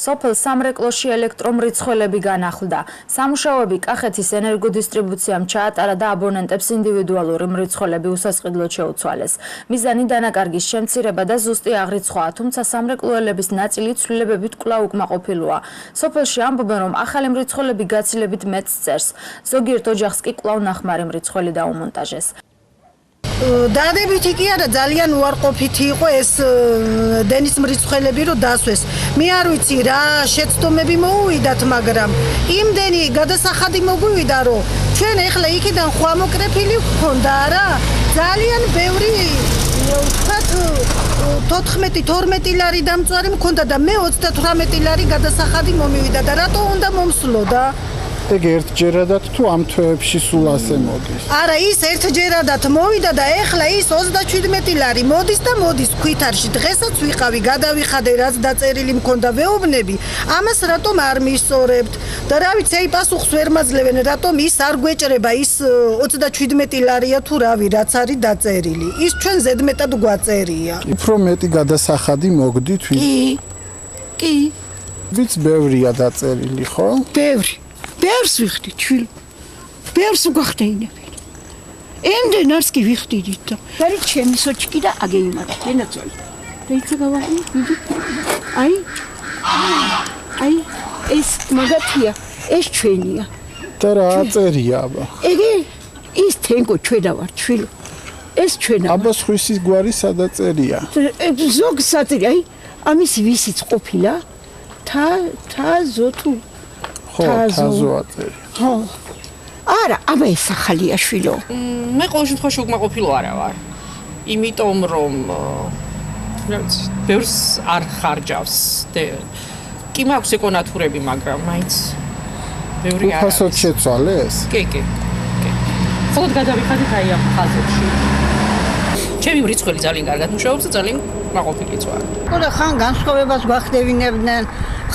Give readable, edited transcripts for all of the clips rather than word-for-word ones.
სოფელ სამრეკლოში ელექტრომრიცხველები განახლდა. სამუშაოები კახეთის ენერგოდისტრიბუციამ ჩაატარა და აბონენტებს ინდივიდუალური მრიცხველები უსასყიდლოდ შეუცვალეს. მიზანი დანაკარგის შემცირება და ზუსტი აღრიცხვაა, თუმცა სამრეკლოელების ნაწილი ცვლილებებით კვლავ უკმაყოფილოა. სოფელში ამბობენ, რომ ახალი მრიცხველები გაცილებით მეტს წერს. ზოგიერთ ოჯახს კი კვლავ ნახმარი მრიცხველი დაუმონტაჟეს. დადებითი კი არა, ძალიან უარყოფითი იყო ეს დენის მრიცხველები რომ დასვეს. მე არ ვიცი რა შეცდომები მოუვიდათ, მაგრამ იმდენი გადასახადი მოგვივიდა, რომ ჩვენ ეხლა იქიდან ხვამოკრეფილი ვქონდა რა. ძალიან ბევრი ვთქვათ 14-12 ლარი დამწვარი მქონდა და მე 38 ლარი გადასახადი მომივიდა და რატო უნდა მომსვლოდა? ეგ ერთჯერადად თუ ამ თვეებში სულ ასე მოდის? არა, ის ერთჯერადად მოვიდა და ეხლა ის 37 ლარი მოდის და მოდის ქვითარში. დღესაც ვიყავი, გადავიხადე, რაც დაწერილი მქონდა, ვეუბნები. ამას რატომ არ მისწორებთ? და რა ვიცი, აი პასუხს ვერ მაძლევენ, რატომ ის არ გვეჭრება, ის 37 ლარია თუ რავი, რაც არის დაწერილი. ის ჩვენ ზედმეტად გვაწერია. უფრო მეტი გადასახადი მოგდით? კი. ვიც ბევრია დაწერილი, ხო? ბევრი. ბევრს ვიხდით, შვილ. ბევრს უგახდეინებენ. ემდენ არც კი ვიხდით და არის ჩემი სოჭკი და აგეიმარა. ენაცოლი. და იცი გავაი, ვიდი. აი, ეს მაგათია, ეს ჩვენია. და რა წერია აბა? ეგი ის თენგო ჩვენა ვარ, შვილ. ეს ჩვენა. აბა სხვისი გვარი სადაწერია? ზოგს საწერია, აი, ამის ვისიც ყოფილა? თა ზოთუ ხო, თაზო აწერი. ხო. არა, აბა ეს ახალია შვილო. მე ყოველ შემთხვევაში უკმაყოფილო არა ვარ. იმიტომ რომ ბევრს არ ხარჯავს. კი მაქვს ეკონატურები, მაგრამ მაინც ბევრი არა. უფასოდ შეცვალეს? კი. ხოლოდ გადავიხადეთ აი ამ ხაზებში. ჩემი მრიცხველი ძალიან კარგად მუშაობს და ძალიან მაყოფილიც ვარ. ხოდა ხან განსხვავებას გვახდევინებდნენ.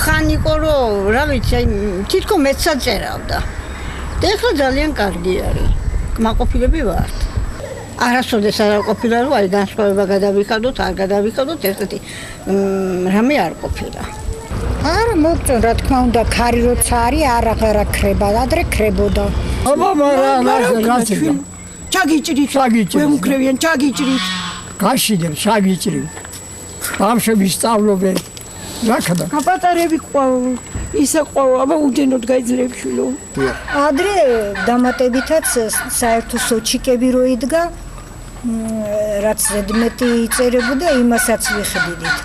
ხან იყო რომ რა ვიცი, აი თითქოს მეც საჭერავდა. და ეხლა ძალიან კარგი არის. მაყოფილები ვართ. არასოდეს არ ყოფილა რომ აი განსხვავება გადავიხადოთ, არ გადავიხადოთ, ერთ-ერთი რამე არ ყოფილა. არა, მოგწონ რა თქმა უნდა, ქარი როცა არის, არა ქრება, ადრე ქრებოდა. აბა რა ჩაგიჭრით, ვემუქრევიან, ჩაგიჭრით. გაშიდებ, ჩაგიჭრით. ბავშვები სწავლობენ. რა ხდა? გაპატარები ყვალ, ისე ყვალ, აბა უდენოდ გაიძლებ შვილო. ადრე დამატებითაც საერთო სოჩიკები რო იდგა, რაც ზედმეტი იწერებოდა, იმასაც ვიხდიდით.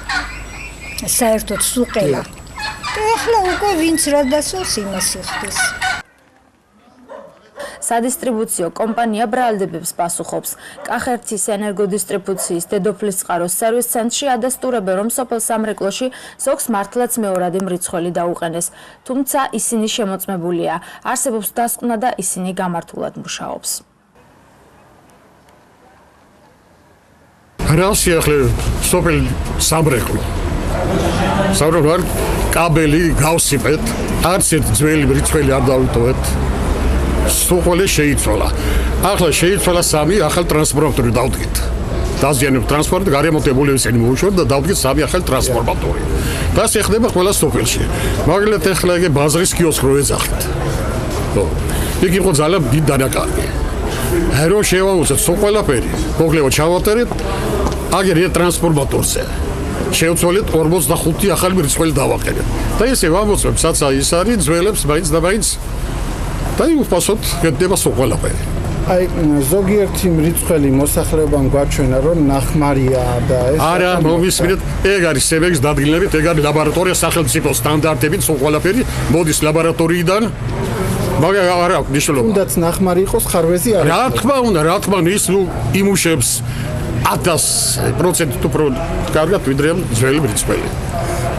საერთოდ სუყელა. და ახლა უკვე ვინც რა დასვას იმას იხდის. სადისტრიბუციო კომპანია ბრალდებებს პასუხობს. კახეთის ენერგოდისტრიბუციის დედოფლის წყაროს სერვის ცენტრში ადასტურებენ, რომ სოფელ სამრეკლოში ზოგს მართლაც მეორადი მრიცხველი დაუყენეს, თუმცა ისინი შემოწმებულია. არსებობს დასკვნა და ისინი გამართულად მუშაობს. რა შეახლე სოფელ სამრეკლო. სამრეკლო კაბელი გავსიფეთ, არც ერთ ძველი მრიცხველი არ დავიტოვეთ. სოხოლე შეიცვალა. ახლა შეიცვალა 3 ახალ ტრანსფორმატორი დავდგით. დაზიანებ ტრანსფორმატორი, გარემონტებული ისინი მოუშვათ და დავდგით 3 ახალ ტრანსფორმატორი. და შეხდება ყველა სოფელში. მაგალითად ახლა ეგ ბაზრის კიოსკი რო ეძახით. ხო. იქ იყო ძალიან დიდ დანაკარგი. არო შევაუწეთ სოყოლაფერი. მოკლედ ჩავატერეთ აგერ ერთ ტრანსფორმატორზე. შევცვალეთ 45 ახალი მრიცხველი დავაყენეთ. და ესე ვამოწმებ, საცა ის არის ძველებს მაინც და მაინც და უფასოდ გედება სოყოლაფერი. აი ზოგიერთი მრიცხველი მოსახლეობამ გვაჩვენა რომ ნახმარია და ეს არა, მომისმინეთ, ეგ არის სევერის დადგენილებით, ეგ არის ლაბორატორია სახელმწიფო სტანდარტებით სოყოლაფერი მოდის ლაბორატორიიდან. მაგრამ არა აქვს მნიშვნელობა. თუნდაც ნახმარი იყოს ხარვეზი არის. რა თქმა უნდა, ის იმუშებს 1000% უფრო კარგად ვიდრე ძველი მრიცხველი.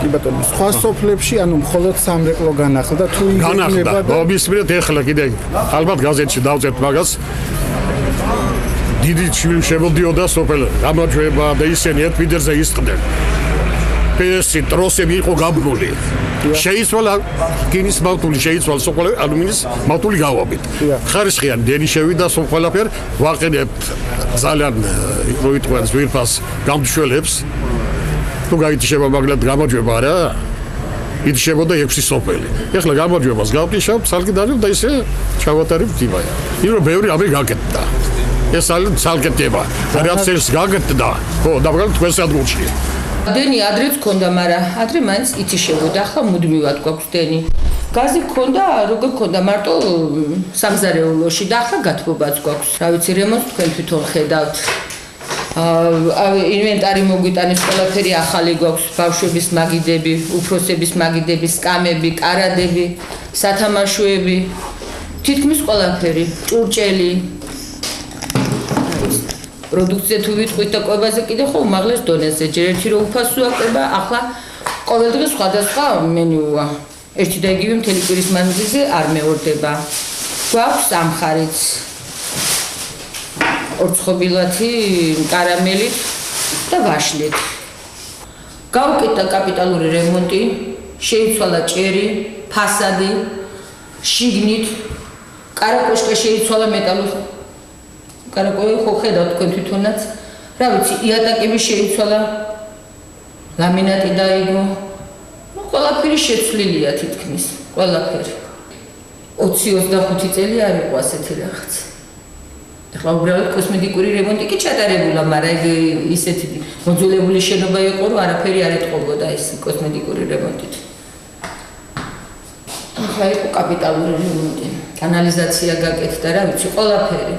კი ბატონო, სხვა სოფლებში ანუ მხოლოდ სამრეკლო განახლდა თუ განახლდა. მომისმინეთ ეხლა კიდე ალბათ გაზეთში დავწერთ მაგას. დიდი შემოდიოდა სოფელ გამარჯვება და ისინი ერთვიდერზე ისყდნენ. პესი ტროსები იყო გაბნული. შეიცვალა რკინის მავტული, შეიცვალა სოყოლე ალუმინის მავტული გავაბით. ხარისხიან დენი შევიდა სოყოლაფერ, ვაყენებთ ძალიან როიტყვენ ზვირფას გამშველებს. თუ გაიჩება მაგალითად გამარჯვება რა. ითიშებოდა 6 სოფელი. ეხლა გამარჯვებას გავტიშავ, ცალკე დარივ და ისე ჩავატარებ თივაია. იმიტომ რომ ბევრი ამი გაკეთდა. ეს ცალკეტება. რაც ეს გაკეთდა, ხო, დავგან თქვენ სადგურში. დენი ადრეც ქონდა, მაგრამ ადრე მაინც ითიშებოდა, ახლა მუდმივად გვაქვს დენი. გაზი ქონდა, როგორ ქონდა მარტო სამზარეულოში და ახლა გათბობაც გვაქვს. რა ვიცი, რემონტს თქვენ თვითონ ხედავთ. ინვენტარი მოგვიტანეს, ყველაფერი ახალი გვაქვს, ბავშვების მაგიდები, უფროსების მაგიდები, სკამები, კარადები, სათამაშოები, თითქმის ყველაფერი, ჭურჭელი. პროდუქცია თუ ვიტყვით და კვებაზე კიდე ხო უმაღლეს დონეზე, ჯერ ერთი რო უფასოა კვება, ახლა ყოველდღე სხვადასხვა მენიუა. ერთი და იგივე მთელი კვირის მანძილზე არ მეორდება. გვაქვს სამხარიც. ორცხობილათი, კარამელით და ვაშლით. გავუკეთდა კაპიტალური რემონტი, შეიცვალა ჭერი, ფასადი, შიგნით, კარაკოშკა შეიცვალა მეტალურ. კარაკოი ხო ხედავთ თქვენ თვითონაც. რა ვიცი, იატაკები შეიცვალა, ლამინატი დაიგო. ყველაფერი შეცვლილია თითქმის, ყველაფერი. 20-25 წელი არ იყო ასეთი რაღაც. ეხლა უბრალოდ კოსმეტიკური რემონტი კი ჩატარებულა, მაგრამ ისეთი მოძველებული შენობა იყო, რომ არაფერი არ ეთყობოდა ეს კოსმეტიკური რემონტით. ახლა იყო კაპიტალური რემონტი, კანალიზაცია გაკეთდა, რა ვიცი, ყველაფერი.